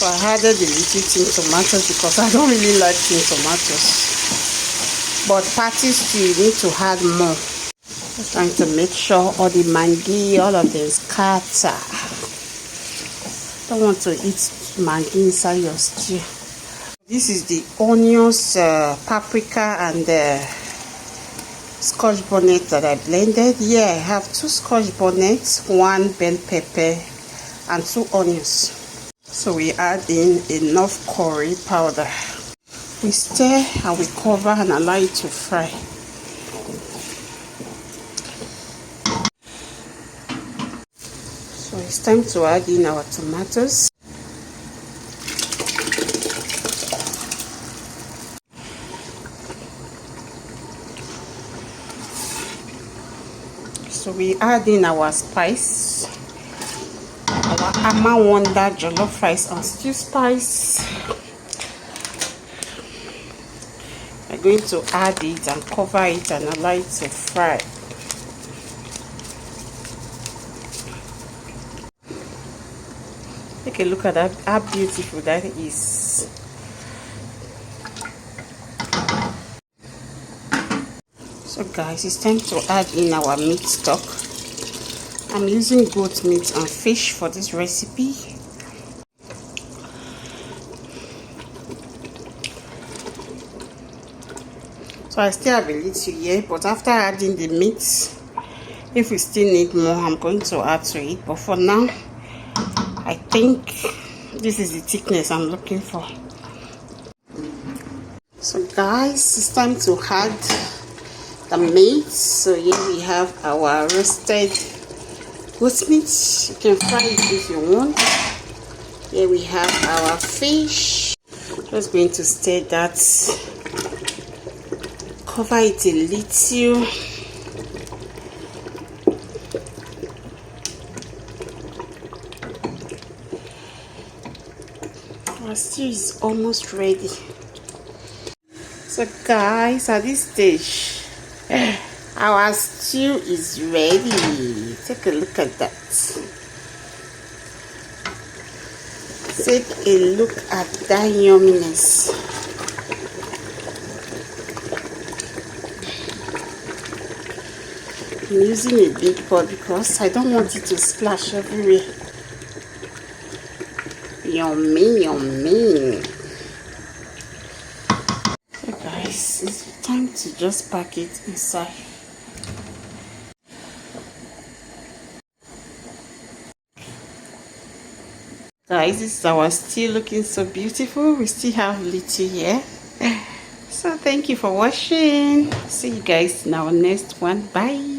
So I added the little tin tomatoes because I don't really like tin tomatoes. But patties too, you need to add more. Just trying to make sure all the mangi, all of them scatter. Don't want to eat mangi inside your stew. This is the onions, paprika, and scotch bonnet that I blended. Yeah, I have 2 scotch bonnets, 1 bell pepper, and 2 onions. So we add in enough curry powder. We stir and we cover and allow it to fry. So it's time to add in our tomatoes. So we add in our spice, our Ama Wonder jollof rice and stew spice. We're going to add it and cover it and allow it to fry. Take a look at that, how beautiful that is. So guys, it's time to add in our meat stock. I'm using goat meat and fish for this recipe. So I still have a little here, but after adding the meat, if we still need more, I'm going to add to it. But for now, I think this is the thickness I'm looking for. So guys, it's time to add the meat. So here we have our roasted goat meat. You can fry it if you want. Here we have our fish. Just going to stir that. Cover it a little. Our stew is almost ready. So guys, at this stage, our stew is ready. Take a look at that. Take a look at that yumminess. I'm using a big pot because I don't want it to splash everywhere. Yummy, yummy. So guys, it's time to just pack it inside. Guys, this is our stew looking so beautiful. We still have little here. So thank you for watching. See you guys in our next one. Bye.